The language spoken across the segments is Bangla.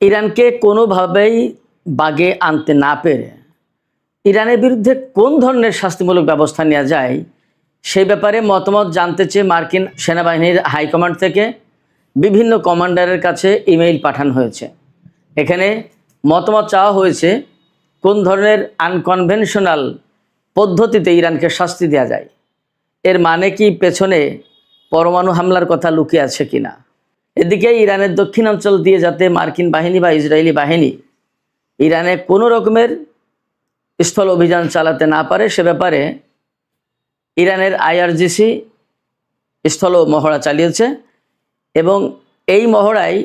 ইরানকে কোনোভাবেই বাগে আনতে না পেরে ইরানের বিরুদ্ধে কোন ধরনের শাস্তিমূলক ব্যবস্থা নেওয়া যায় সেই ব্যাপারে মতামত জানতে চেয়ে মার্কিন সেনাবাহিনীর হাইকমান্ড থেকে বিভিন্ন কমান্ডারের কাছে ইমেইল পাঠানো হয়েছে। এখানে মতামত চাওয়া হয়েছে কোন ধরনের আনকনভেনশনাল পদ্ধতিতে ইরানকে শাস্তি দেওয়া যায়। এর মানে কি পেছনে পরমাণু হামলার কথা লুকিয়ে আছে কিনা। এদিকে ইরানের দক্ষিণাঞ্চল দিয়ে যাতে মার্কিন বাহিনী বা ইসরায়েলি বাহিনী ইরানে কোনো রকমের স্থল অভিযান চালাতে না পারে সে ব্যাপারে ইরানের আইআরজিসি স্থল মহড়া চালিয়েছে এবং এই মহড়ায়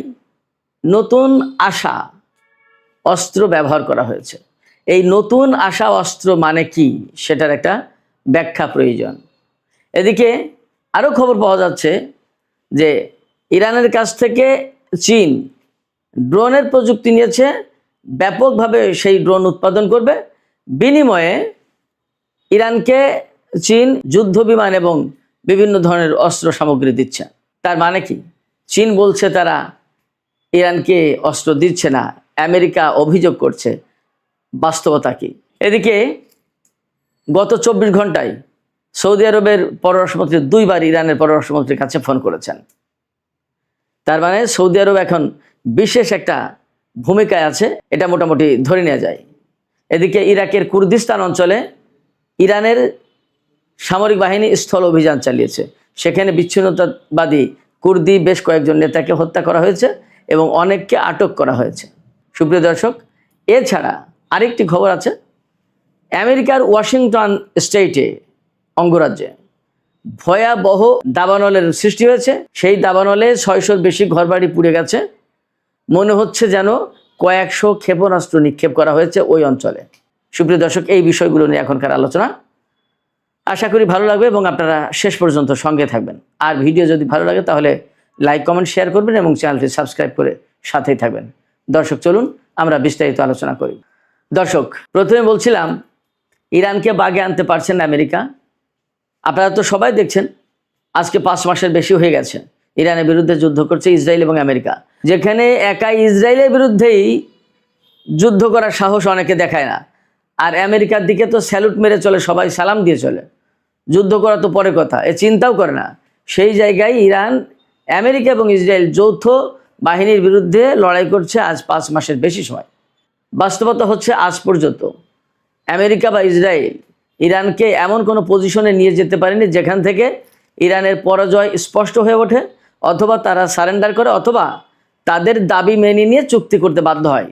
নতুন আসা অস্ত্র ব্যবহার করা হয়েছে। এই নতুন আসা অস্ত্র মানে কি সেটার একটা ব্যাখ্যা প্রয়োজন। এদিকে আরও খবর পাওয়া যাচ্ছে যে ইরানের কাছ থেকে চীন ড্রোনের প্রযুক্তি নিয়েছে, ব্যাপকভাবে সেই ড্রোন উৎপাদন করবে। বিনিময়ে ইরানকে চীন যুদ্ধ বিমান এবং বিভিন্ন ধরনের অস্ত্র সামগ্রী দিচ্ছে। তার মানে কি? চীন বলছে তারা ইরানকে অস্ত্র দিচ্ছে না, আমেরিকা অভিযোগ করছে। বাস্তবতা কি? এদিকে গত 24 ঘন্টায় সৌদি আরবের পররাষ্ট্রমন্ত্রী দুইবার ইরানের পররাষ্ট্রমন্ত্রীর কাছে ফোন করেছেন। তার মানে সৌদি আরব এখন বিশেষ একটা ভূমিকায় আছে, এটা মোটামুটি ধরে নেওয়া যায়। এদিকে ইরাকের কুর্দিস্তান অঞ্চলে ইরানের সামরিক বাহিনী স্থল অভিযান চালিয়েছে। সেখানে বিচ্ছিন্নতাবাদী কুর্দি বেশ কয়েকজন নেতাকে হত্যা করা হয়েছে এবং অনেককে আটক করা হয়েছে। সুপ্রিয় দর্শক, এছাড়া আরেকটি খবর আছে। আমেরিকার ওয়াশিংটন স্টেটে অঙ্গরাজ্যে ভয়াবহ দাবানলের সৃষ্টি হয়েছে। সেই দাবানলে 600-র বেশি ঘরবাড়ি পুড়ে গেছে। মনে হচ্ছে যেন কয়েকশো ক্ষেপণাস্ত্র নিক্ষেপ করা হয়েছে ওই অঞ্চলে। সুপ্রিয় দর্শক, এই বিষয়গুলো নিয়ে এখনকার আলোচনা। আশা করি ভালো লাগবে এবং আপনারা শেষ পর্যন্ত সঙ্গে থাকবেন। আর ভিডিও যদি ভালো লাগে তাহলে লাইক, কমেন্ট, শেয়ার করবেন এবং চ্যানেলটি সাবস্ক্রাইব করে সাথেই থাকবেন। দর্শক, চলুন আমরা বিস্তারিত আলোচনা করি। দর্শক, প্রথমে বলছিলাম ইরানকে বাগে আনতে পারছেন না আমেরিকা। আপনারা তো সবাই দেখছেন আজকে 5 মাসের বেশি হয়ে গেছে ইরানের বিরুদ্ধে যুদ্ধ করছে ইসরায়েল এবং আমেরিকা। যেখানে একা ইসরায়েলের বিরুদ্ধেই যুদ্ধ করার সাহস অনেকে দেখায় না, আর আমেরিকার দিকে তো স্যালুট মেরে চলে, সবাই সালাম দিয়ে চলে। যুদ্ধ করা তো পরে কথা, এ চিন্তাও করে না। সেই জায়গায় ইরান, আমেরিকা এবং ইসরায়েল যৌথ বাহিনীর বিরুদ্ধে লড়াই করছে আজ 5 মাসের বেশি সময়। বাস্তবতা হচ্ছে আজ পর্যন্ত আমেরিকা বা ইসরায়েল ইরানকে এমন কোনো পজিশনে নিয়ে যেতে পারেনি যেখান থেকে ইরানের পরাজয় স্পষ্ট হয়ে ওঠে, অথবা তারা সারেন্ডার করে, অথবা তাদের দাবি মেনে নিয়ে চুক্তি করতে বাধ্য হয়।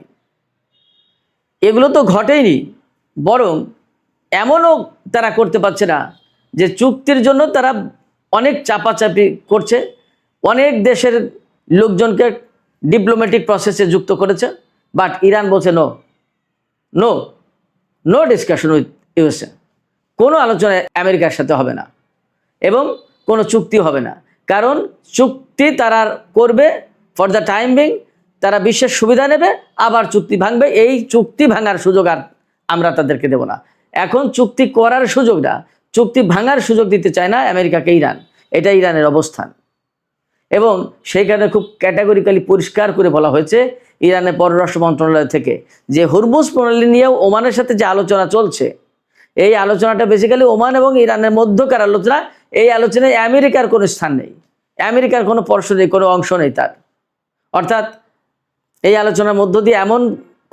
এগুলো তো ঘটেইনি, বরং এমনও তারা করতে পারছে না যে চুক্তির জন্য তারা অনেক চাপাচাপি করছে, অনেক দেশের লোকজনকে ডিপ্লোম্যাটিক প্রসেসে যুক্ত করেছে। বাট ইরান বলছে no no no discussion with USA. কোনো আলোচনা আমেরিকার সাথে হবে না এবং কোনো চুক্তি হবে না। কারণ চুক্তি তারা করবে ফর দ্য টাইম বিং, তারা বিশ্বের সুবিধা নেবে, আবার চুক্তি ভাঙবে। এই চুক্তি ভাঙার সুযোগ আর আমরা তাদেরকে দেব না। এখন চুক্তি করার সুযোগ না, চুক্তি ভাঙার সুযোগ দিতে চায় না আমেরিকাকে ইরান। এটা ইরানের অবস্থান এবং সেইখানে খুব ক্যাটাগরিক্যালি পরিষ্কার করে বলা হয়েছে ইরানের পররাষ্ট্র মন্ত্রণালয় থেকে যে হরমুজ প্রণালী নিয়েও ওমানের সাথে যে আলোচনা চলছে, এই আলোচনাটা বেসিক্যালি ওমান এবং ইরানের মধ্যকার আলোচনা। এই আলোচনায় আমেরিকার কোনো স্থান নেই, আমেরিকার কোনো পরশ নেই, কোনো অংশ নেই তার। অর্থাৎ এই আলোচনার মধ্য দিয়ে এমন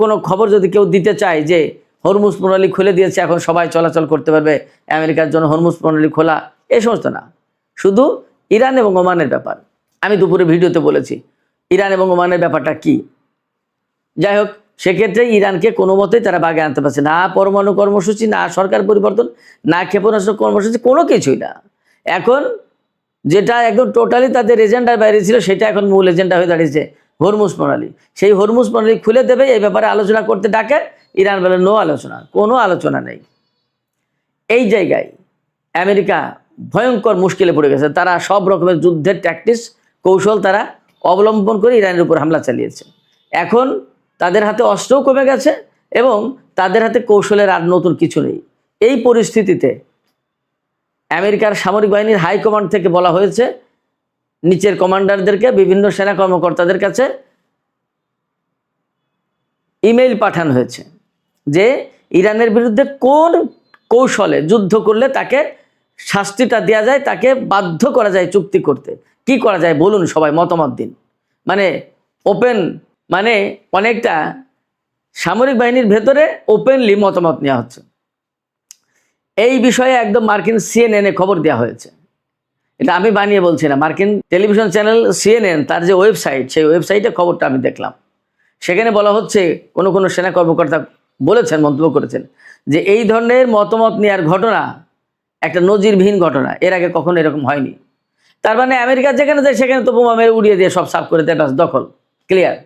কোনো খবর যদি কেউ দিতে চায় যে হরমুজ প্রণালী খুলে দিয়েছে, এখন সবাই চলাচল করতে পারবে, আমেরিকার জন্য হরমুজ প্রণালী খোলা, এই সমস্ত না, শুধু ইরান এবং ওমানের ব্যাপার। আমি দুপুরে ভিডিওতে বলেছি ইরান এবং ওমানের ব্যাপারটা কি। যাই হোক, সেক্ষেত্রে ইরানকে কোনো মতেই তারা বাগে আনতে পারছে না। পরমাণু কর্মসূচি, না সরকার পরিবর্তন, না ক্ষেপণাস্ত্র কর্মসূচি, কোনো কিছুই না। এখন যেটা একদম টোটালি তাদের এজেন্ডার বাইরে ছিল সেটা এখন মূল এজেন্ডা হয়ে দাঁড়িয়েছে হরমুজ প্রণালী। সেই হরমুজ প্রণালী খুলে দেবে, এই ব্যাপারে আলোচনা করতে ডাকে, ইরান বলে নো আলোচনা, কোনো আলোচনা নেই। এই জায়গায় আমেরিকা ভয়ঙ্কর মুশকিলে পড়ে গেছে। তারা সব রকমের যুদ্ধের ট্যাকটিক্স, কৌশল তারা অবলম্বন করে ইরানের উপর হামলা চালিয়েছে। এখন তাদের হাতে অস্ত্রও কমে গেছে এবং তাদের হাতে কৌশলের আর নতুন কিছু নেই। এই পরিস্থিতিতে আমেরিকার সামরিক বাহিনীর হাইকমান্ড থেকে বলা হয়েছে নিচের কমান্ডারদেরকে, বিভিন্ন সেনা কর্মকর্তাদের কাছে ইমেইল পাঠানো হয়েছে যে ইরানের বিরুদ্ধে কোন কৌশলে যুদ্ধ করলে তাকে শাস্তিটা দেওয়া যায়, তাকে বাধ্য করা যায় চুক্তি করতে। কি করা যায় বলুন, সবাই মতামত দিন। মানে ওপেন, মানে অনেকটা সামরিক বাহিনীর ভেতরে ওপেনলি মতামত নেওয়া হচ্ছে। এই বিষয়ে একদম মার্কিন CNN খবর দেওয়া হয়েছে। এটা আমি বানিয়ে বলছি না, মার্কিন টেলিভিশন চ্যানেল CNN তার যে ওয়েবসাইট, সেই ওয়েবসাইটে খবরটা আমি দেখলাম। সেখানে বলা হচ্ছে কোনো সেনা কর্মকর্তা বলেছেন, মন্তব্য করেছেন যে এই ধরনের মতামত নেওয়ার ঘটনা একটা নজিরবিহীন ঘটনা, এর আগে কখনো এরকম হয়নি। তার মানে আমেরিকা যেখানে যায় সেখানে তো বোমা মেরে উড়িয়ে দিয়ে সব সাফ করে দেয়, ব্যাস দখল, ক্লিয়ার।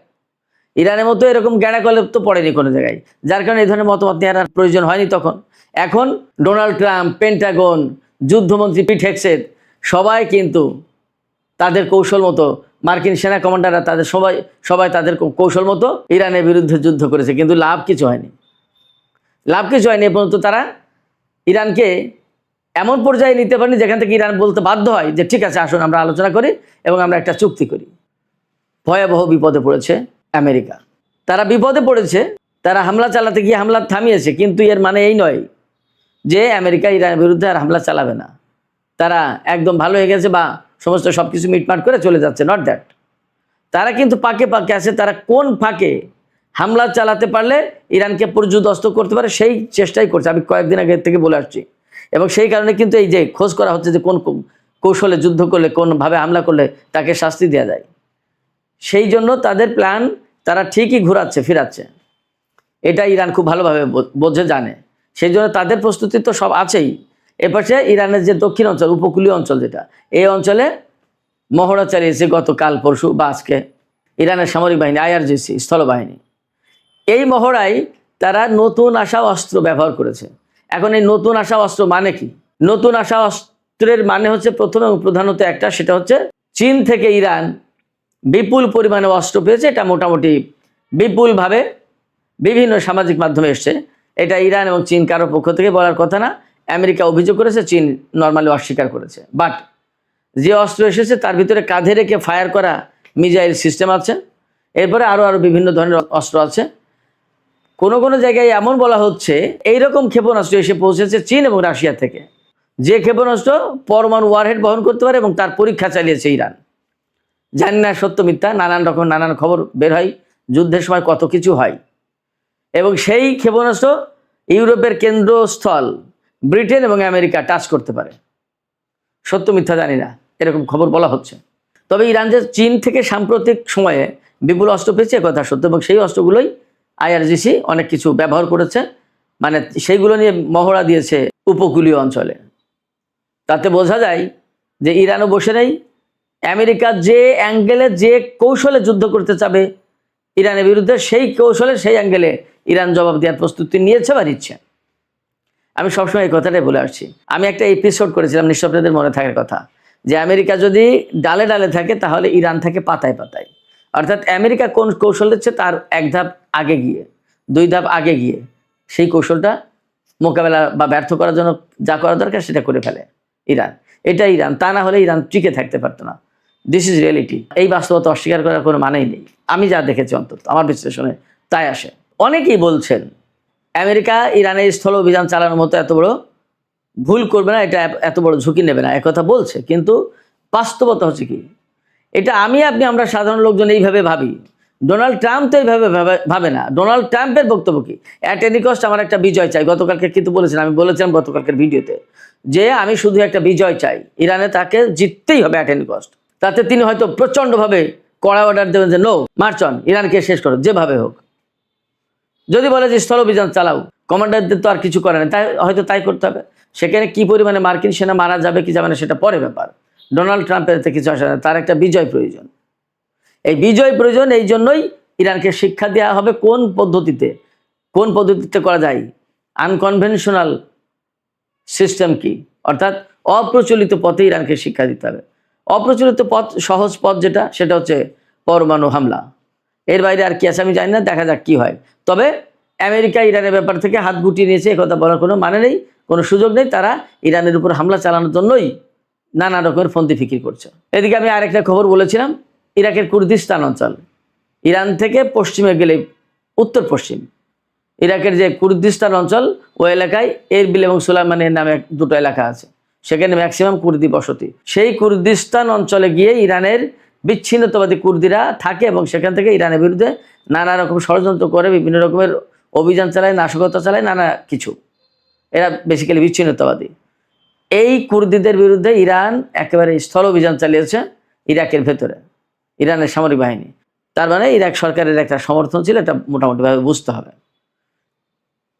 ইরানের মতো এরকম গ্যাড়াকলে তো পড়েনি কোনো জায়গায়, যার কারণে এই ধরনের মতামত নেওয়ার আর প্রয়োজন হয়নি তখন। এখন ডোনাল্ড ট্রাম্প, পেন্টাগন, যুদ্ধমন্ত্রী পিট হেগসেথ সবাই কিন্তু তাদের কৌশল মতো, মার্কিন সেনা কমান্ডাররা তাদের সবাই তাদের কৌশল মতো ইরানের বিরুদ্ধে যুদ্ধ করেছে, কিন্তু লাভ কিছু হয়নি। এ পর্যন্ত তারা ইরানকে এমন পর্যায়ে নিতে পারেনি যেখান থেকে ইরান বলতে বাধ্য হয় যে ঠিক আছে, আসুন আমরা আলোচনা করি এবং আমরা একটা চুক্তি করি। ভয়াবহ বিপদে পড়েছে আমেরিকা। তারা বিপদে পড়েছে, তারা হামলা চালাতে গিয়ে হামলা থামিয়েছে, কিন্তু এর মানে এই নয় যে আমেরিকা ইরানের বিরুদ্ধে আর হামলা চালাবে না। তারা একদম ভালো হয়ে গেছে বা সমস্ত সব কিছু মিটমাট করে চলে যাচ্ছে, নট দ্যাট। তারা কিন্তু পাকে পাকে আছে। তারা কোন ফাঁকে হামলা চালাতে পারলে ইরানকে পর্যুদস্ত করতে পারে সেই চেষ্টাই করছে, আমি কয়েকদিন আগে থেকে বলে আসছি। এবং সেই কারণে কিন্তু এই যে খোঁজ করা হচ্ছে যে কোন কৌশলে যুদ্ধ করলে, কোনভাবে হামলা করলে তাকে শাস্তি দেওয়া যায়, সেই জন্য তাদের প্ল্যান তারা ঠিকই ফিরাচ্ছে। এটা ইরান খুব ভালোভাবে বোঝে, জানে। সেই জন্য তাদের প্রস্তুতি তো সব আছেই। এপাশে ইরানের যে দক্ষিণ অঞ্চল, উপকূলীয় অঞ্চল যেটা, এই অঞ্চলে মহড়া চালিয়েছে গতকাল পরশু বা আজকে ইরানের সামরিক বাহিনী, IRGC স্থলবাহিনী। এই মহড়ায় তারা নতুন আসা অস্ত্র ব্যবহার করেছে। এখন এই নতুন আসা অস্ত্র মানে কি? নতুন আসা অস্ত্রের মানে হচ্ছে প্রথম এবং প্রধানত একটা, সেটা হচ্ছে চীন থেকে ইরান বিপুল পরিমাণে অস্ত্র পেয়েছে। এটা মোটামুটি বিপুলভাবে বিভিন্ন সামাজিক মাধ্যমে এসছে। এটা ইরান এবং চীন কারোর পক্ষ থেকে বলার কথা না। আমেরিকা অভিযোগ করেছে, চীন নর্মালি অস্বীকার করেছে। বাট যে অস্ত্র এসেছে তার ভিতরে কাঁধে রেখে ফায়ার করা মিসাইল সিস্টেম আছে, এরপরে আরও বিভিন্ন ধরনের অস্ত্র আছে। কোনো জায়গায় এমন বলা হচ্ছে এইরকম ক্ষেপণাস্ত্র এসে পৌঁছেছে চীন এবং রাশিয়া থেকে, যে ক্ষেপণাস্ত্র পরমাণু ওয়ারহেড বহন করতে পারে, এবং তার পরীক্ষা চালিয়েছে ইরান। জানি না সত্য মিথ্যা, নানান খবর বের হয়, যুদ্ধের সময় কত কিছু হয়। এবং সেই ক্ষেপণাস্ত্র ইউরোপের কেন্দ্রস্থল ব্রিটেন এবং আমেরিকা টাচ করতে পারে। সত্য মিথ্যা জানি না, এরকম খবর বলা হচ্ছে। তবে ইরান যে চীন থেকে সাম্প্রতিক সময়ে বিপুল অস্ত্র পেয়েছে কথা সত্য, এবং সেই অস্ত্রগুলোই IRGC অনেক কিছু ব্যবহার করেছে, মানে সেইগুলো নিয়ে মহড়া দিয়েছে উপকূলীয় অঞ্চলে। তাতে বোঝা যায় যে ইরানও বসে নেই। আমেরিকা যে অ্যাঙ্গেলে, যে কৌশলে যুদ্ধ করতে চাবে ইরানের বিরুদ্ধে, সেই কৌশলে, সেই অ্যাঙ্গেলে ইরান জবাব দেওয়ার প্রস্তুতি নিয়েছে বা নিচ্ছে। আমি সবসময় এই কথাটাই বলে আসছি। আমি একটা এপিসোড করেছিলাম, নিশ্চয় আপনাদের মনে থাকার কথা, যে আমেরিকা যদি ডালে ডালে থাকে তাহলে ইরান থাকে পাতায় পাতায়। অর্থাৎ আমেরিকা কোন কৌশল দিচ্ছে তার এক ধাপ আগে গিয়ে, দুই ধাপ আগে গিয়ে সেই কৌশলটা মোকাবেলা বা ব্যর্থ করার জন্য যা করা দরকার সেটা করে ফেলে ইরান। এটা ইরান, তা না হলে ইরান টিকে থাকতে পারতো না। This is reality. এই বাস্তবতা অস্বীকার করার কোনো মানেই নেই। আমি যা দেখেছি, অন্তত আমার বিশ্লেষণে তাই আসে। অনেকেই বলছেন আমেরিকা ইরানে স্থল অভিযান চালানোর মতো এত বড় ভুল করবে না, এটা এত বড় ঝুঁকি নেবে না, একথা বলছে। কিন্তু বাস্তবতা হচ্ছে কি, এটা আমরা সাধারণ লোকজন এইভাবে ভাবি। ডোনাল্ড ট্রাম্প তো এইভাবে ভাবে না। ডোনাল্ড ট্রাম্পের বক্তব্য কি, অ্যাট এনি কস্ট আমার একটা বিজয় চাই। গতকালকে কিন্তু আমি বলেছিলাম গতকালকের ভিডিওতে যে আমি শুধু একটা বিজয় চাই, ইরানে তাকে জিততেই হবে অ্যাট এনি কস্ট। তাতে তিনি হয়তো প্রচণ্ডভাবে কড়া অর্ডার দেবেন যে নো, মার্চ অন, ইরানকে শেষ করো যেভাবে হোক। যদি বলে যে স্থল অভিযান চালাও, কমান্ডারদের তো আর কিছু করে না, তাই হয়তো তাই করতে হবে। সেখানে কি পরিমাণে মার্কিন সেনা মারা যাবে কি যাবে না সেটা পরে ব্যাপার। ডোনাল্ড ট্রাম্পের এতে কিছু আসে না, তার একটা বিজয় প্রয়োজন। এই বিজয় প্রয়োজন, এই জন্যই ইরানকে শিক্ষা দেওয়া হবে কোন পদ্ধতিতে করা যায়, আনকনভেনশনাল সিস্টেম কি, অর্থাৎ অপ্রচলিত পথে ইরানকে শিক্ষা দিতে হবে। অপ্রচলিত পথ, সহজ পথ যেটা, সেটা হচ্ছে পরমাণু হামলা। এর বাইরে আর কি আছে আমি জানি না, দেখা যাক কি হয়। তবে আমেরিকা ইরানের ব্যাপার থেকে হাত গুটিয়ে নিয়েছে, একথা বলার কোনো মানে নেই, কোনো সুযোগ নেই। তারা ইরানের উপর হামলা চালানোর জন্যই নানা রকমের ফন্দি ফিকির করছে। এদিকে আমি আরেকটা খবর বলেছিলাম, ইরাকের কুর্দিস্তান অঞ্চল, ইরান থেকে পশ্চিমে গেলে উত্তর পশ্চিম ইরাকের যে কুর্দিস্তান অঞ্চল, ওই এলাকায় এরবিল এবং সুলাইমানের নামে দুটো এলাকা আছে, সেখানে ম্যাক্সিমাম কুর্দি বসতি। সেই কুর্দিস্তান অঞ্চলে গিয়ে ইরানের বিচ্ছিন্নতাবাদী কুর্দিরা থাকে এবং সেখান থেকে ইরানের বিরুদ্ধে নানা রকম ষড়যন্ত্র করে, বিভিন্ন রকমের অভিযান চালায়, নাশকতা চালায়, নানা কিছু। এরা বেসিক্যালি বিচ্ছিন্নতাবাদী। এই কুর্দিদের বিরুদ্ধে ইরান একেবারে স্থল অভিযান চালিয়েছে ইরাকের ভেতরে, ইরানের সামরিক বাহিনী। তার মানে ইরাক সরকারের একটা সমর্থন ছিল, এটা মোটামুটিভাবে বুঝতে হবে।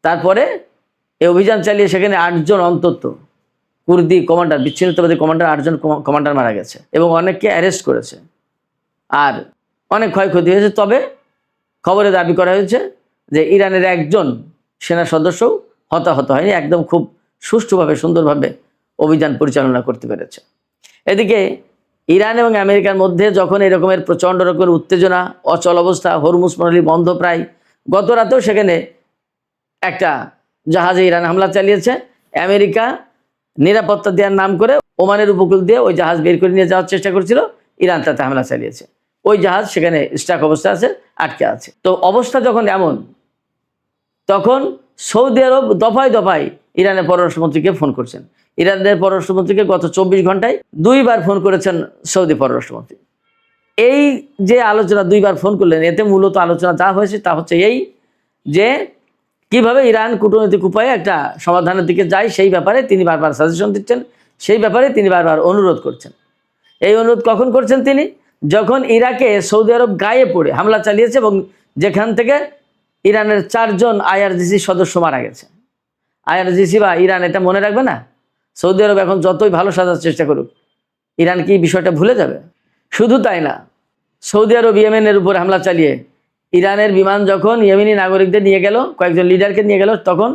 তারপরে এই অভিযান চালিয়ে সেখানে 8 জন অন্তত কুর্দি কমান্ডার, বিচ্ছিন্নতাবাদী কমান্ডার 8 জন কমান্ডার মারা গেছে এবং অনেককে অ্যারেস্ট করেছে, আর অনেক ক্ষয়ক্ষতি হয়েছে। তবে খবরে দাবি করা হয়েছে যে ইরানের একজন সেনা সদস্যও হতাহত হয়নি, একদম খুব সুষ্ঠুভাবে সুন্দরভাবে অভিযান পরিচালনা করতে পেরেছে। এদিকে ইরান এবং আমেরিকার মধ্যে যখন এরকমের প্রচণ্ড রকমের উত্তেজনা, অচল অবস্থা, হরমুজ প্রণালী বন্ধ প্রায়, গত রাতেও সেখানে একটা জাহাজে ইরান হামলা চালিয়েছে। আমেরিকা নিরাপত্তা দেওয়ার নাম করে ওমানের উপকূল দিয়ে ওই জাহাজ বের করে নিয়ে যাওয়ার চেষ্টা করছিল, ইরান তাতে হামলা চালিয়েছে। ওই জাহাজ সেখানে স্টাক অবস্থা আছে, আটকে আছে। তো অবস্থা যখন এমন, তখন সৌদি আরব দফায় দফায় ইরানের পররাষ্ট্রমন্ত্রীকে ফোন করছেন। ইরানের পররাষ্ট্রমন্ত্রীকে গত 24 ঘন্টায় 2 বার ফোন করেছেন সৌদি পররাষ্ট্রমন্ত্রী। এই যে আলোচনা 2 বার ফোন করলেন, এতে মূলত আলোচনা যা হয়েছে তা হচ্ছে এই যে কিভাবে ইরান কূটনৈতিক উপায়ে একটা সমাধানের দিকে যায়, সেই ব্যাপারে তিনি বারবার সাজেশন দিচ্ছেন, সেই ব্যাপারে তিনি বারবার অনুরোধ করছেন। এই অনুরোধ কখন করছেন তিনি? যখন ইরাকে সৌদি আরব গায়ে পড়ে হামলা চালিয়েছে এবং যেখান থেকে ইরানের 4 জন IRGC সদস্য মারা গেছে। IRGC বা ইরান এটা মনে রাখবে না? সৌদি আরব এখন যতই ভালো সাজার চেষ্টা করুক, ইরান কি বিষয়টা ভুলে যাবে? শুধু তাই না, সৌদি আরব ইয়েমেনের উপর হামলা চালিয়ে ইরানের বিমান যখন ইয়েমেনি নাগরিকদের নিয়ে গেল, কয়েকজন লিডারকে নিয়ে গেল, তখন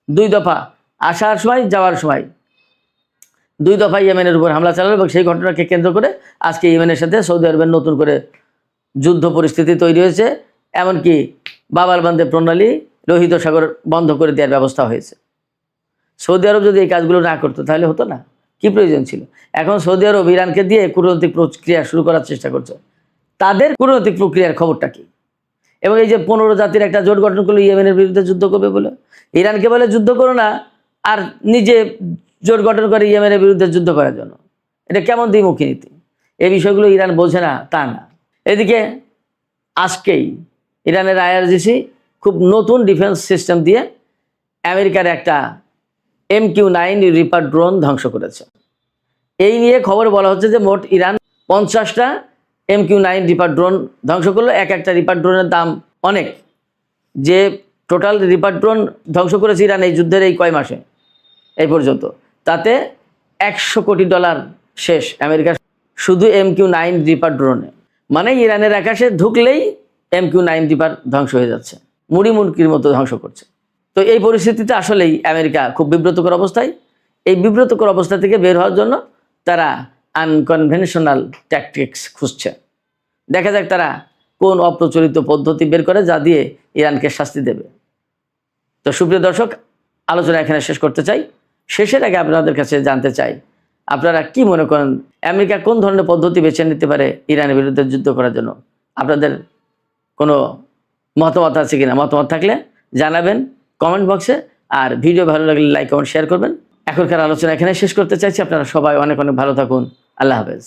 2 দফা আসার সময় যাওয়ার সময় 2 দফা ইয়েমেনের উপর হামলা চালালো এবং সেই ঘটনাকে কেন্দ্র করে আজকে ইয়েমেনের সাথে সৌদি আরবের নতুন করে যুদ্ধ পরিস্থিতি তৈরি হয়েছে। এমনকি বাবার বান্দে প্রণালী, লোহিত সাগর বন্ধ করে দেওয়ার ব্যবস্থা হয়েছে। সৌদি আরব যদি এই কাজগুলো না করতো তাহলে হতো না, কি প্রয়োজন ছিল? এখন সৌদি আরব ইরানকে দিয়ে কূটনৈতিক প্রক্রিয়া শুরু করার চেষ্টা করছে। তাদের কূটনৈতিক প্রক্রিয়ার খবরটা কি? এবং এই যে 15 জাতির একটা জোট গঠন করলো ইয়েমেনের বিরুদ্ধে যুদ্ধ করবে বলে, ইরানকে বলে যুদ্ধ করো না, আর নিজে জোট গঠন করে ইয়েমেনের বিরুদ্ধে যুদ্ধ করার জন্য। এটা কেমন দ্বিমুখী নীতি? এই বিষয়গুলো ইরান বোঝে না তা না। এদিকে আজকেই ইরানের IRGC খুব নতুন ডিফেন্স সিস্টেম দিয়ে আমেরিকার একটা MQ-9 রিপার ড্রোন ধ্বংস করেছে। এই নিয়ে খবর বলা হচ্ছে যে মোট ইরান 50টা MQ-9 রিপার ড্রোন ধ্বংস করলো। একটা রিপার ড্রোনের দাম অনেক। যে টোটাল রিপার ড্রোন ধ্বংস করেছে ইরান এই যুদ্ধের এই কয় মাসে এই পর্যন্ত, তাতে $100 কোটি শেষ আমেরিকার শুধু MQ-9 রিপার ড্রোনে। মানে ইরানের আকাশে ঢুকলেই MQ-9 রিপার ধ্বংস হয়ে যাচ্ছে, মুড়ি মুড়কির মতো ধ্বংস করছে। তো এই পরিস্থিতিতে আসলেই আমেরিকা খুব বিব্রতকর অবস্থায়। এই বিব্রতকর অবস্থা থেকে বের হওয়ার জন্য তারা আনকনভেনশনাল ট্যাকটিক্স খুঁজছে। দেখা যাক তারা কোন অপ্রচলিত পদ্ধতি বের করে যা দিয়ে ইরানকে শাস্তি দেবে। তো সুপ্রিয় দর্শক, আলোচনা এখানে শেষ করতে চাই। শেষের আগে আপনাদের কাছে জানতে চাই, আপনারা কি মনে করেন আমেরিকা কোন ধরনের পদ্ধতি বেছে নিতে পারে ইরানের বিরুদ্ধে যুদ্ধ করার জন্য? আপনাদের কোনো মতামত আছে কিনা? মতামত থাকলে জানাবেন কমেন্ট বক্সে। আর ভিডিও ভালো লাগলে লাইক কমেন্ট শেয়ার করবেন। এখনকার আলোচনা এখানে শেষ করতে চাইছি। আপনারা সবাই অনেক অনেক ভালো থাকুন। আল্লাহ হাফেজ।